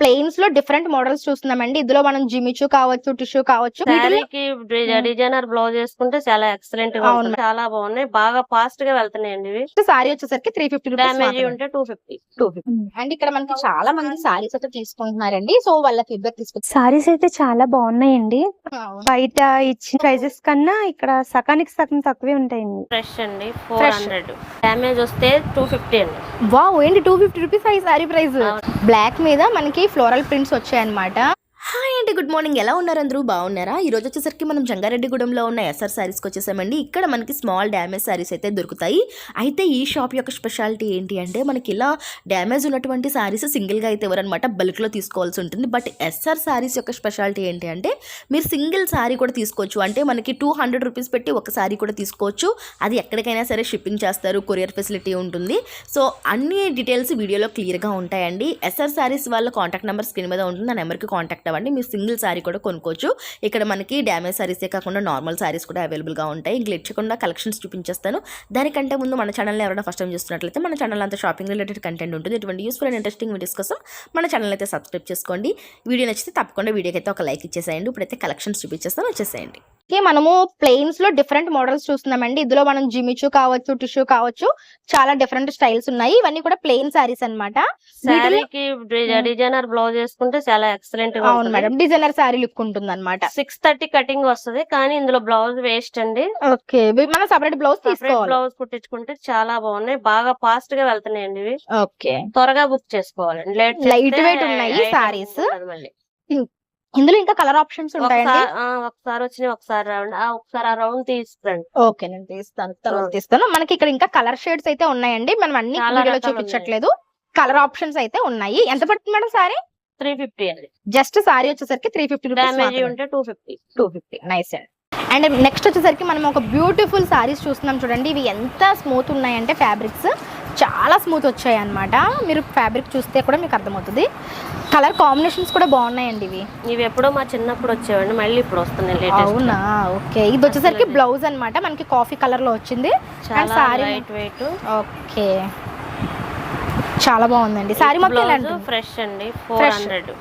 Plains లో different models చూస్తున్నామండి. ఇందులో మనం జిమిచూ కావచ్చు, టిష్యూ కావచ్చు. శారీకి డిజైనర్ బ్లౌజ్ వేసుకుంటే చాలా ఎక్సలెంట్ గా ఉంటుంది. చాలా బాగున్నాయి, బాగా ఫాస్ట్ గా వెళ్తున్నాయండి ఇవి. సారీ వచ్చేసరికి 350 రూపీస్ డ్యామేజ్ ఉంటే 250. అండ్ ఇక్కడ మనకి చాలా మంది సారీస్ అయితే తీసుకుంటున్నారండి. సో వాళ్ళ ఫీడ్బ్యాక్ తీసుకుంటారు. సారీస్ అయితే చాలా బాగున్నాయండి. బయట ఇచ్చిన ప్రైజెస్ కన్నా ఇక్కడ సకానికి సగం తక్కువే ఉంటాయండి. ఫ్రెష్ అండి 400. డ్యామేజ్ వస్తే 250 అండి. వావ్, ఏంటి 250 రూపీస్ ఈ సారీ ప్రైస్. బ్లాక్ మీద మనకి ఫ్లోరల్ ప్రింట్స్ వచ్చాయన్నమాట. హాయ్ అండి, గుడ్ మార్నింగ్. ఎలా ఉన్నారు అందరూ? బాగున్నారా? ఈ రోజు వచ్చేసరికి మనం జంగారెడ్డిగూడెంలో ఉన్న ఎస్ఆర్ శారీస్కి వచ్చేసామండి. ఇక్కడ మనకి స్మాల్ డ్యామేజ్ శారీస్ అయితే దొరుకుతాయి. అయితే ఈ షాప్ యొక్క స్పెషాలిటీ ఏంటి అంటే మనకి ఇలా డ్యామేజ్ ఉన్నటువంటి శారీస్ సింగిల్గా అయితే ఎవరనమాట బల్క్లో తీసుకోవాల్సి ఉంటుంది. బట్ ఎస్ఆర్ శారీస్ యొక్క స్పెషాలిటీ ఏంటి అంటే మీరు సింగిల్ శారీ కూడా తీసుకోవచ్చు. అంటే మనకి 200 రూపీస్ పెట్టి ఒక శారీ కూడా తీసుకోవచ్చు. అది ఎక్కడికైనా సరే షిప్పింగ్ చేస్తారు, కొరియర్ ఫెసిలిటీ ఉంటుంది. సో అన్ని డీటెయిల్స్ వీడియోలో క్లియర్గా ఉంటాయండి. ఎస్ఆర్ శారీస్ వాళ్ళ కాంటాక్ట్ నెంబర్ స్క్రీన్ మీద ఉంటుంది. ఆ నెంబర్కి కాంటాక్ట్ అవ్వండి. మీరు సింగిల్ శారీ కూడా కొనుక్కోవచ్చు. ఇక్కడ మనకి డ్యామేజ్ శారీసే కాకుండా నార్మల్ శారీస్ కూడా అవైలబుల్గా ఉంటాయి. ఇంక లేచకుండా కలెక్షన్స్ చూపించేస్తాను. దానికంటే ముందు మన ఛానల్ని ఎవరైనా ఫస్ట్ టైం చూస్తున్నట్లయితే మన ఛానల్ అంతా షాపింగ్ రిలేటెడ్ కంటెంట్ ఉంటుంది. ఇటువంటి యూస్ఫుల్ అండ్ ఇంట్రెస్టింగ్ వీడియోస్ కోసం మన ఛానల్ అయితే సబ్స్క్రైబ్ చేసుకోండి. వీడియో నచ్చితే తప్పకుండా వీడియోకి అయితే ఒక లైక్ ఇచ్చేసేయండి. ఇప్పుడైతే కలెక్షన్స్ చూపించేస్తాను, వచ్చేసేయండి. మనము ప్లెయిన్స్ లో డిఫరెంట్ మోడల్స్ చూస్తున్నామండి. ఇందులో మనం జిమిచూ కావచ్చు, టిష్యూ కావచ్చు, చాలా డిఫరెంట్ స్టైల్స్ ఉన్నాయి. ఇవన్నీ కూడా ప్లెయిన్ సారీస్ అన్నమాట. శారీకి డిజైనర్ బ్లౌజ్ వేసుకుంటే చాలా ఎక్సలెంట్ గా ఉంటుంది మేడం. డిజైనర్ సారీ లుక్ ఉంటుంది అనమాట. 630 కటింగ్ వస్తుంది, కానీ ఇందులో బ్లౌజ్ వేస్ట్ అండి. ఓకే, మనం సెపరేట్ బ్లౌజ్ తీసుకోవాలి. బ్లౌజ్ కుట్టించుకుంటే చాలా బాగున్నాయి, బాగా ఫాస్ట్ గా వెళ్తున్నాయండి ఇవి. ఓకే, త్వరగా బుక్ చేసుకోవాలండి. లైట్ వెయిట్ ఉన్నాయి సారీస్. ఇందులో ఇంకా కలర్ ఆప్షన్స్ ఉంటాయండి. ఒకసారి వచ్చినాయి, ఒకసారి ఒకసారి ఆ రౌండ్ తీసుకురండి. ఓకే, నేను తీస్తాను, తర్వాత తీస్తాను. మనకి ఇక్కడ ఇంకా కలర్ షేడ్స్ అయితే ఉన్నాయండి. మనం అన్ని వీడియోలో చూపించట్లేదు. కలర్ ఆప్షన్స్ అయితే ఉన్నాయి. ఎంత పడుతుంది మేడం సారీ? 350 అండి. జస్ట్ సారీ వచ్చేసరికి 350 రూపీస్. డ్యామేజ్ ఉంటే 250. నైస్ అండి. అండ్ నెక్స్ట్ వచ్చేసరికి మనం ఒక బ్యూటిఫుల్ సారీస్ చూస్తున్నాం చూడండి. ఇవి ఎంత స్మూత్ ఉన్నాయంటే ఫ్యాబ్రిక్స్ చాలా స్మూత్ వచ్చాయి అన్నమాట. మీరు ఫ్యాబ్రిక్ చూస్తే కూడా మీకు అర్థమవుతుంది. కలర్ కాంబినేషన్స్ కూడా బాగున్నాయండి. ఇవి ఎప్పుడో మా చిన్నప్పుడు వచ్చేవండి, మళ్ళీ ఇప్పుడు వస్తున్నాయి. అవునా? ఓకే, ఇది వచ్చేసరికి బ్లౌజ్ అన్నమాట. మనకి కాఫీ కలర్ లో వచ్చింది. Sorry light weight. ఓకే, చాలా బాగుందండి. సారీ మొత్తం ఫ్రెష్ అండి 400.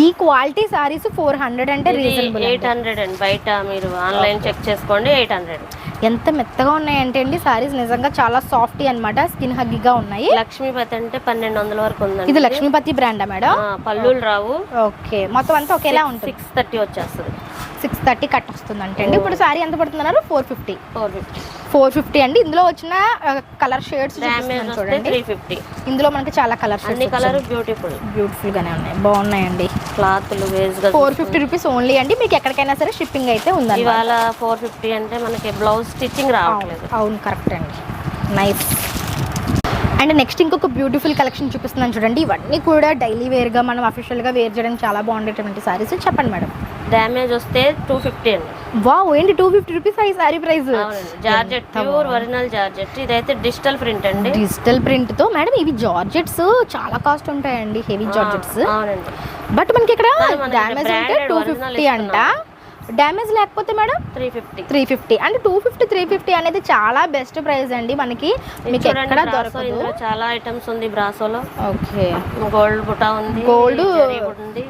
ఈ క్వాలిటీ సారీస్ 400 అంటే రీజనబుల్. 800 అండి. బయట మీరు ఆన్లైన్ చెక్ చేసుకోండి, 800. ఎంత మెత్తగా ఉన్నాయంటే అండి సారీస్, నిజంగా చాలా సాఫ్టీ అన్నమాట. స్కిన్ హగ్గిగా ఉన్నాయి. లక్ష్మీపతి అంటే 1200 వరకు ఉందండి. ఇది లక్ష్మీపతి బ్రాండా మేడం? పల్లులు రావు. ఓకే, మొత్తం అంతా ఒకేలా ఉంటుంది. 630 వచ్చేస్తుంది. 630 కట్ వస్తుంది అంటే అండి. ఇప్పుడు సారీ ఎంత పడుతున్నారు? 450 అండి. ఇందులో వచ్చిన కలర్ షేడ్స్ చూడండి. 350. ఇందులో మనకి చాలా కలర్ షేడ్స్, కలర్ బ్యూటిఫుల్ గానే ఉన్నాయి, బాగున్నాయండి. క్లాత్లు వేస్ గా 450 రూపీస్ ఓన్లీ అండి. మీకు ఎక్కడికైనా సరే షిప్పింగ్ అయితే ఉంది. ఇవాళ 450 అంటే మనకి బ్లౌజ్ స్టిచ్చింగ్ రావట్లేదు. అవును, కరెక్ట్ అండి. నైస్. అండ్ నెక్స్ట్ ఇంకొక బ్యూటిఫుల్ కలెక్షన్ చూపిస్తున్నాను చూడండి. ఇవన్నీ కూడా డైలీ వేర్ గా మనం అఫీషియల్ గా వేర్ చేయడానికి చాలా బాగుండేటువంటి సారీస్. చెప్పండి మేడం. డ్యామేజ్ వస్తే 250 అండి. వావ్, ఏంటి 250 రూపీస్ ఈ sorry price? Georgette, pure original georgette. ఇదైతే డిజిటల్ ప్రింట్ అండి. డిజిటల్ ప్రింట్ తో మేడం ఇవి జార్జెట్స్ చాలా కాస్ట్ ఉంటాయండి, హెవీ జార్జెట్స్. అవునండి. బట్ మనకి ఇక్కడ డ్యామేజ్ అంటే 250 అంట. డ్యామేజ్ లేకపోతే మేడం 350. అంటే 250 350 అనేది చాలా బెస్ట్ ప్రైస్ అండి. మనకి మీకు ఎక్కడ దొరకదు. చాలా ఐటమ్స్ ఉంది బ్రాసోలో. ఓకే, గోల్డ్ బుటా ఉంది, గోల్డ్ ఉంది,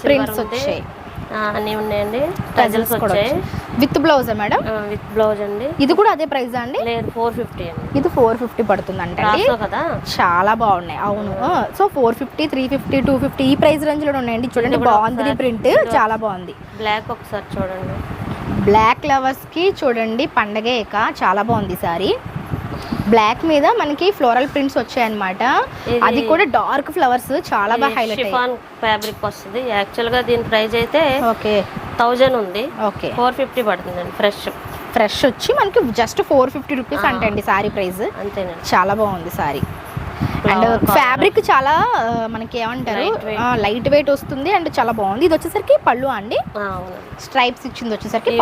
ప్రింట్స్ వచ్చాయి, అన్ని ఉన్నాయండి. టజల్స్ వచ్చాయి. With blouse madam? With blouse అండి. ఇది కూడా అదే ప్రైస్ అండి? లేదు, 450 అండి. ఇది 450 పడుతుంది అంటే కదా. చాలా బాగున్నాయి. అవును. సో 450 350 250 ఈ ప్రైస్ రేంజ్ లో ఉన్నాయండి. చూడండి, బాగుంది ప్రింట్, చాలా బాగుంది. బ్లాక్ ఒకసారి చూడండి. బ్లాక్ లవర్స్ కి చూడండి పండగే చాలా బాగుంది సారీ. బ్లాక్ మీద మనకి ఫ్లోరల్ ప్రింట్స్ వచ్చాయన్నమాట. అది కూడా డార్క్ ఫ్లవర్స్, చాలా బాగా హైలైట్ షిఫాన్ ఫ్యాబ్రిక్ వస్తుంది. యాక్చువల్ గా దీని ప్రైస్ అయితే ఓకే 1000 ఉంది. ఓకే, 450 పడుతుందండి. ఫ్రెష్ వచ్చి మనకి జస్ట్ 450 రూపీస్ అంటే అండి సారీ ప్రైస్. అంతేనండి. చాలా బాగుంది సారీ. అండ్ ఫ్యాబ్రిక్ చాలా మనకి ఏమంటారు లైట్ వెయిట్ వస్తుంది అండ్ చాలా బాగుంది. ఇది వచ్చేసరికి పళ్ళు అండి, స్ట్రైప్స్ ఇచ్చింది వచ్చేసరికి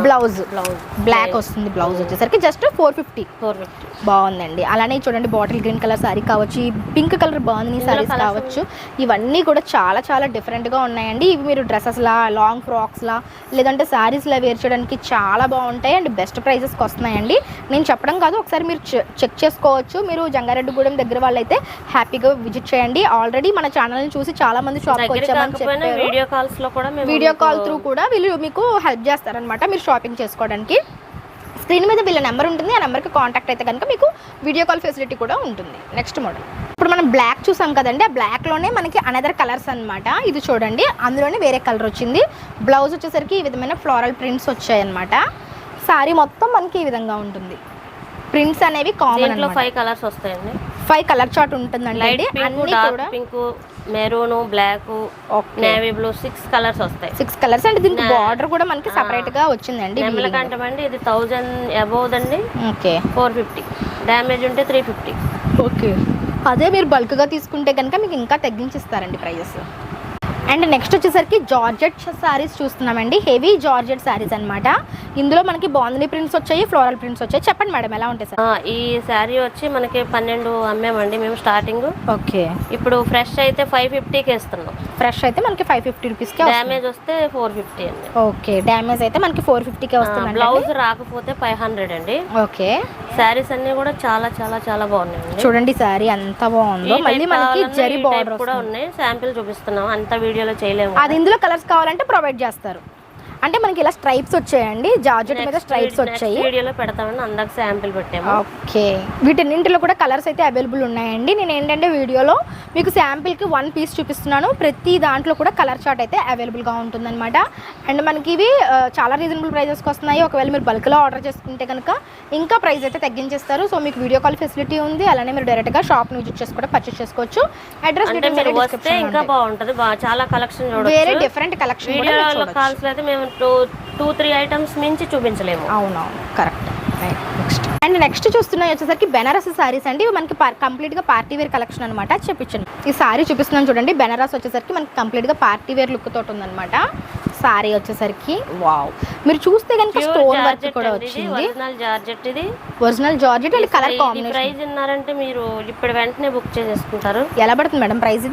బ్లౌజ్ బ్లాక్ వస్తుంది. బ్లౌజ్ వచ్చేసరికి జస్ట్ 450 బాగుందండి. అలానే చూడండి బాటిల్ గ్రీన్ కలర్ సారీ కావచ్చు, పింక్ కలర్ బాగుంది సారీస్ కావచ్చు, ఇవన్నీ కూడా చాలా చాలా డిఫరెంట్ గా ఉన్నాయండి. ఇవి మీరు డ్రెస్సెస్ లా, లాంగ్ ఫ్రాక్స్ లా, లేదంటే సారీస్ లా వేర్ చేయడానికి చాలా బాగుంటాయి అండ్ బెస్ట్ ప్రైజెస్కి వస్తున్నాయండి. నేను చెప్పడం కాదు, ఒకసారి మీరు చెక్ చేసుకోవచ్చు. మీరు జంగారెడ్డి జంగారెడ్డిగూడెం దగ్గర వాళ్ళైతే హ్యాపీగా విజిట్ చేయండి. ఆల్రెడీ మన ఛానల్ని చూసి చాలా మంది షాప్కి వచ్చామని చెప్పారు. వీడియో కాల్ త్రూ కూడా వీళ్ళు మీకు హెల్ప్ చేస్తారనమాట మీరు షాపింగ్ చేసుకోవడానికి. స్క్రీన్ మీద వీళ్ళ నెంబర్ ఉంటుంది, ఆ నెంబర్కి కాంటాక్ట్ అయితే కనుక మీకు వీడియో కాల్ ఫెసిలిటీ కూడా ఉంటుంది. నెక్స్ట్ మోడల్ ఇప్పుడు మనం బ్లాక్ చూసాం కదండి, ఆ బ్లాక్లోనే మనకి అనదర్ కలర్స్ అనమాట. ఇది చూడండి, అందులోనే వేరే కలర్ వచ్చింది. బ్లౌజ్ వచ్చేసరికి ఈ విధమైన ఫ్లోరల్ ప్రింట్స్ వచ్చాయన్నమాట. సారీ మొత్తం మనకి ఈ విధంగా ఉంటుంది. ప్రింట్స్ అనేవి కామన్ అన్నమాట. 5 కలర్స్ వస్తాయండి. 5 కలర్ చార్ట్ ఉంటుందండి. అన్ని కూడా pink, maroon, black, navy blue 6 colours వస్తాయి. 6 కలర్స్ అండి. దీనికి బార్డర్ కూడా మనకి సెపరేట్ గా వచ్చిందండి. నెమలకంఠమండి ఇది 1000 అబౌవ్ దండి. ఓకే 450, డ్యామేజ్ ఉంటే 350. ఓకే, అదే మీరు బల్క్ గా తీసుకుంటే కనుక మీకు ఇంకా తగ్గించిస్తారండి ప్రైజెస్. అండ్ నెక్స్ట్ వచ్చేసరికి జార్జెట్ సారీస్ చూస్తున్నామండి. హెవీ జార్జెట్ సారీస్ అనమాట. ఇందులో మనకి బాందిని ప్రింట్స్ వచ్చాయి, ఫ్లోరల్ ప్రింట్స్ వచ్చాయి. చెప్పండి మేడం ఎలా ఉంటాయి సార్? ఈ శారీ వచ్చి మనకి 12 అమ్మామండి మేము స్టార్టింగ్. ఓకే, ఇప్పుడు ఫ్రెష్ అయితే 550కి ఇస్తున్నాం. ఫ్రెష్ అయితే మనకి 550 రూపీస్కి, డ్యామేజ్ వస్తే 450 అండి. ఓకే, డ్యామేజ్ అయితే మనకి 450కే వస్తుంది. బ్లౌజ్ రాకపోతే 500 అండి. ఓకే, శారీస్ అన్ని కూడా చాలా చాలా చాలా బాగున్నాయి. చూడండి శారీ ఎంత బాగుందో. మళ్ళీ మనకి జరీ బార్డర్ కూడా ఉన్నాయి. శాంపిల్ చూపిస్తున్నాం, అంత వీడియోలో చేయలేము. అది ఇందులో కలర్స్ కావాలంటే ప్రొవైడ్ చేస్తారు. అంటే మనకి ఇలా స్ట్రైప్స్ వచ్చాయండి, జార్జెట్ మీద స్ట్రైప్స్ వచ్చాయి. వీడియోలో పెడతామని అందాక శాంపిల్ పెట్టాము. ఓకే, వీటన్నింటిలో కూడా కలర్స్ అయితే అవైలబుల్ ఉన్నాయండి. నేను ఏంటంటే వీడియోలో మీకు శాంపిల్కి 1 పీస్ చూపిస్తున్నాను. ప్రతి దాంట్లో కూడా కలర్ చార్ట్ అయితే అవైలబుల్గా ఉంటుందన్నమాట. అండ్ మనకి ఇవి చాలా రీజనబుల్ ప్రైజెస్కి వస్తున్నాయి. ఒకవేళ మీరు బల్క్లో ఆర్డర్ చేసుకుంటే కనుక ఇంకా ప్రైస్ అయితే తగ్గించేస్తారు. సో మీకు వీడియో కాల్ ఫెసిలిటీ ఉంది. అలానే మీరు డైరెక్ట్గా షాప్ని విజిట్ చేసి కూడా పర్చేస్ చేసుకోవచ్చు. అడ్రస్ వస్తే ఇంకా బాగుంటుంది. చాలా కలెక్షన్ చూడొచ్చు. వేరే డిఫరెంట్ కలెక్షన్ వీడియోలో కాల్స్ అయితే మేము 2-3 ఐటమ్స్ మించి చూపించలేము. అవునవును, కరెక్ట్. అండ్ నెక్స్ట్ చూస్తున్నాయి వచ్చేసరికి బెనారస్ సారీస్ అండి. మనకి కంప్లీట్గా పార్టీ వేర్ కలెక్షన్ అనమాట. చెప్పించండి. ఈ సారీ చూపిస్తున్నాను చూడండి. బెనారస్ వచ్చేసరికి మనకి కంప్లీట్గా పార్టీ వేర్ లుక్ తోటి ఉందన్నమాట. సారీ వచ్చేసరికి వావ్, మీరు చూస్తే కనుక స్టోన్ వర్క్ కూడా వచ్చింది. Original georgette and colour combination. Price ఉన్నారంటే మీరు ఇప్పుడు వెంటనే బుక్ చేసేసుకుంటారు. ఎలా పడుతుంది మేడం ప్రైస్?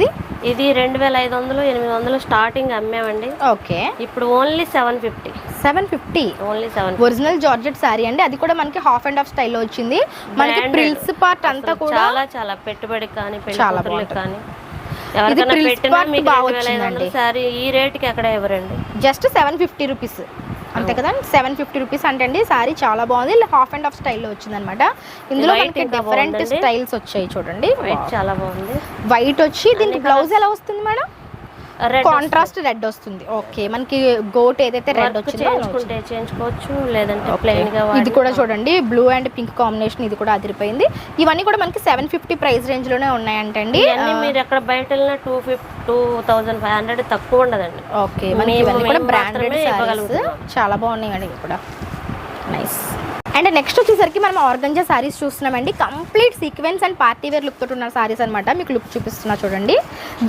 ఇది 2500, 800 స్టార్టింగ్ అమ్మామండి. ఓకే, ఇప్పుడు only 750. Only 7. Original georgette sorry అండి. అది కూడా మనకి హాఫ్ అండ్ హాఫ్ స్టైల్లో వచ్చింది. మనకి ప్రిల్స్ పార్ట్ అంతా కూడా చాలా చాలా పెట్టుబడికి కానీ పెళ్ళిళ్ళకి కానీ ఎవరికైనా పెట్టినా మీకు 2500 సారీ ఈ రేట్కి ఎక్కడ ఎవరండి. జస్ట్ 750 రూపీస్ అంతే కదా. 750 రూపీస్ అంటే అండి సారీ చాలా బాగుంది. హాఫ్ అండ్ హాఫ్ స్టైల్లో వచ్చింది అనమాట. ఇందులో మనకి డిఫరెంట్ స్టైల్స్ వచ్చాయి చూడండి. చాలా బాగుంది. వైట్ వచ్చి దీనికి బ్లౌజ్ ఎలా వస్తుంది మేడం? కాంట్రాస్ట్ రెడ్ వస్తుంది. ఓకే, మనకి గోట్ ఏదైతే రెడ్ వచ్చిందో చేయించుకోవచ్చు, లేదంటే ప్లెయిన్ గా. ఇది కూడా చూడండి బ్లూ అండ్ పింక్ కాంబినేషన్. ఇది కూడా అదిరిపోయింది. ఇవన్నీ కూడా మనకి 750 ప్రైస్ రేంజ్ లోనే ఉన్నాయంటండి. మీరు ఎక్కడ బయట వెళ్ళినా 2500 తక్కువ ఉండదండి. ఓకే, మనకి ఇవన్నీ కూడా బ్రాండెడ్ సారీస్ చాలా బాగున్నాయండి. ఇవి కూడా నైస్. అండ్ నెక్స్ట్ వచ్చేసరికి మనం ఆర్గంజా సారీస్ చూస్తున్నామండి. Complete sequence and party wear look తోటి ఉన్న సారీస్ అనమాట. మీకు లుక్ చూపిస్తున్నా చూడండి.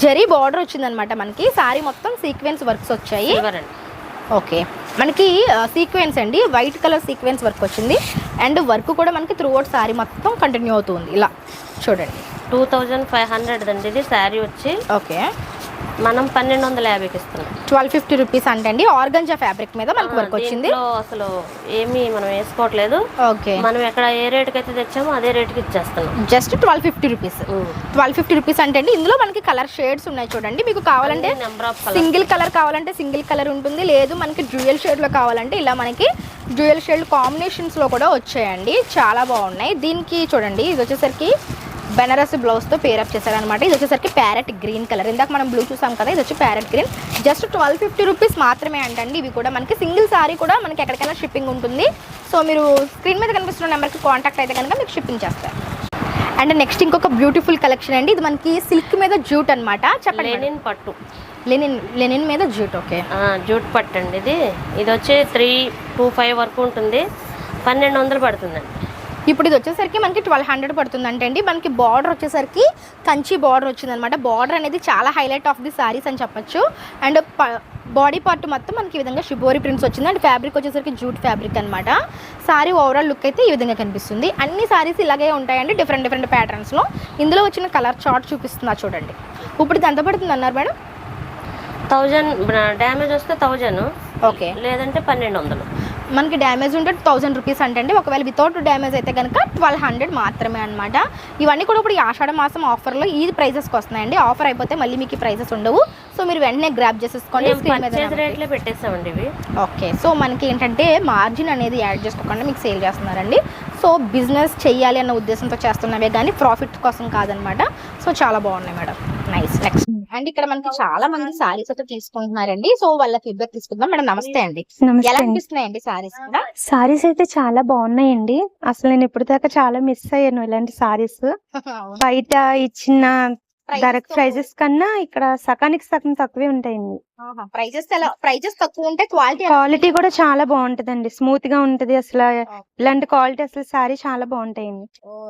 జరీ బార్డర్ వచ్చిందనమాట. మనకి సారీ మొత్తం సీక్వెన్స్ వర్క్స్ వచ్చాయి. ఓకే, మనకి సీక్వెన్స్ అండి, వైట్ కలర్ సీక్వెన్స్ వర్క్ వచ్చింది. అండ్ వర్క్ కూడా మనకి త్రూ అవుట్ సారీ మొత్తం కంటిన్యూ అవుతుంది. ఇలా చూడండి. 2500 అండి ఇది సారీ వచ్చి. ఓకే, మనం 1250కి ఇస్తున్నాం. 1250 రూపీస్ అంటే అండి ఆర్గంజా ఫ్యాబ్రిక్ మీద మనకు వర్క్ వచ్చింది. అసలు ఏమీ మనం వేసుకోవట్లేదు. ఓకే, మనం ఎక్కడ ఏ రేట్కి అయితే తెచ్చామో అదే రేట్కి ఇచ్చేస్తున్నాం. Just 1250 rupees. 1250 రూపీస్ అంటే అండి ఇందులో మనకి కలర్ షేడ్స్ ఉన్నాయి చూడండి. మీకు కావాలంటే సింగిల్ కలర్ కావాలంటే సింగిల్ కలర్ ఉంటుంది. లేదు మనకి డ్యూయల్ షేడ్లో కావాలంటే ఇలా మనకి డ్యూయల్ షేడ్ కాంబినేషన్స్లో కూడా వచ్చాయండి. చాలా బాగున్నాయి. దీనికి చూడండి ఇది వచ్చేసరికి బెనారస్ బ్లౌజ్తో పేరప్ చేశారనమాట. ఇది వచ్చేసరికి ప్యారెట్ గ్రీన్ కలర్. ఇందాక మనం బ్లూ చూసాం కదా, ఇది వచ్చి ప్యారెట్ గ్రీన్. జస్ట్ 1250 రూపీస్ మాత్రమే అంటండి. ఇవి కూడా మనకి సింగిల్ సారీ కూడా మనకి ఎక్కడికైనా షిప్పింగ్ ఉంటుంది. సో మీరు స్క్రీన్ మీద కనిపిస్తున్న నెంబర్కి కాంటాక్ట్ అయితే కనుక మీకు షిప్పింగ్ చేస్తారు. అండ్ నెక్స్ట్ ఇంకొక బ్యూటిఫుల్ కలెక్షన్ అండి. ఇది మనకి సిల్క్ మీద జూట్ అనమాట. చెప్పండి. లెనిన్ పట్టు. లెనిన్ మీద జూట్. ఓకే, జూట్ పట్టు అండి. ఇది వచ్చి 325 వరకు ఉంటుంది. 1200 పడుతుందండి. ఇప్పుడు ఇది వచ్చేసరికి మనకి 1200 పడుతుందంటే అండి. మనకి బార్డర్ వచ్చేసరికి కంచి బార్డర్ వచ్చిందనమాట. బార్డర్ అనేది చాలా హైలైట్ ఆఫ్ ది సారీస్ అని చెప్పొచ్చు. అండ్ బాడీ పార్ట్ మొత్తం మనకి ఈ విధంగా షిబోరి ప్రింట్స్ వచ్చింది. అండ్ ఫ్యాబ్రిక్ వచ్చేసరికి జూట్ ఫ్యాబ్రిక్ అనమాట. సారీ ఓవరాల్ లుక్ అయితే ఈ విధంగా కనిపిస్తుంది. అన్ని సారీస్ ఇలాగే ఉంటాయండి, డిఫరెంట్ ప్యాటర్న్స్లో. ఇందులో వచ్చిన కలర్ చార్ట్ చూపిస్తున్నా చూడండి. ఇప్పుడు ఇది ఎంత పడుతుంది అన్నారు మేడం? 1000 డ్యామేజ్ వస్తే 1000. ఓకే, లేదంటే 1200. మనకి డ్యామేజ్ ఉంటే 1000 రూపీస్ అంటే, ఒకవేళ వితౌట్ డ్యామేజ్ అయితే కనుక 1200 మాత్రమే అనమాట. ఇవన్నీ కూడా ఇప్పుడు ఈ ఆషాఢ మాసం ఆఫర్లో ఈ ప్రైజెస్కి వస్తున్నాయండి. ఆఫర్ అయిపోతే మళ్ళీ మీకు ప్రైజెస్ ఉండవు. సో మీరు వెంటనే గ్రాప్ చేసేసుకోండి. రేట్లే పెట్టేస్తామండి ఇవి. ఓకే, సో మనకి ఏంటంటే మార్జిన్ అనేది యాడ్ చేసుకోకుండా మీకు సేల్ చేస్తున్నారండి. సో బిజినెస్ చేయాలి అన్న ఉద్దేశంతో చేస్తున్నవే కానీ ప్రాఫిట్ కోసం కాదనమాట. సో చాలా బాగున్నాయి మేడం. నైస్. నెక్స్ట్ అండ్ ఇక్కడ మనకి చాలా మంది సారీస్ అయితే తీసుకుంటున్నారండి. సో వాళ్ళ ఫీడ్బ్యాక్ తీసుకుందాం. మేడం నమస్తే అండి. ఎలా అనిపిస్తున్నాయండి సారీస్? సారీస్ అయితే చాలా బాగున్నాయండి. అసలు నేను ఇప్పుడు దాకా చాలా మిస్ అయ్యాను ఇలాంటి సారీస్. బయట ఇచ్చిన ధరకు ప్రైజెస్ కన్నా ఇక్కడ సకానికి సగం తక్కువే ఉంటాయండి. ప్రైజెస్ తక్కువ ఉంటే క్వాలిటీ కూడా చాలా బాగుంటదండి. స్మూత్ గా ఉంటది. అసలు ఇలాంటి క్వాలిటీ అసలు సారీ చాలా బాగుంటాయండి.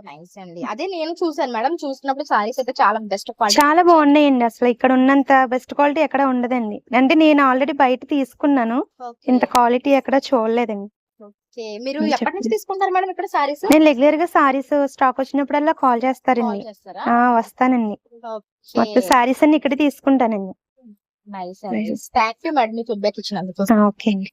నైస్ అండి. అదే నేను చూసాను మేడం. చూసినప్పుడు సారీస్ అయితే చాలా బెస్ట్ క్వాలిటీ, చాలా బాగున్నాయండి. అసలు ఇక్కడ ఉన్నంత బెస్ట్ క్వాలిటీ ఎక్కడ ఉండదండి. అంటే నేను ఆల్రెడీ బయట తీసుకున్నాను, ఇంత క్వాలిటీ ఎక్కడ చూడలేదండి. మీరు ఎప్పటి నుంచి తీసుకుంటారు మేడం ఇక్కడ సారీస్? నేను రెగ్యులర్ గా సారీస్ స్టాక్ వచ్చినప్పుడల్లా కాల్ చేస్తారండి. వస్తానండి. మొత్తం సారీస్ అన్ని ఇక్కడ తీసుకుంటానండి. నైస్ అండి. థాంక్యూ మేడం మీ ఫీడ్బ్యాక్ ఇచ్చినందుకు. ఓకే అండి.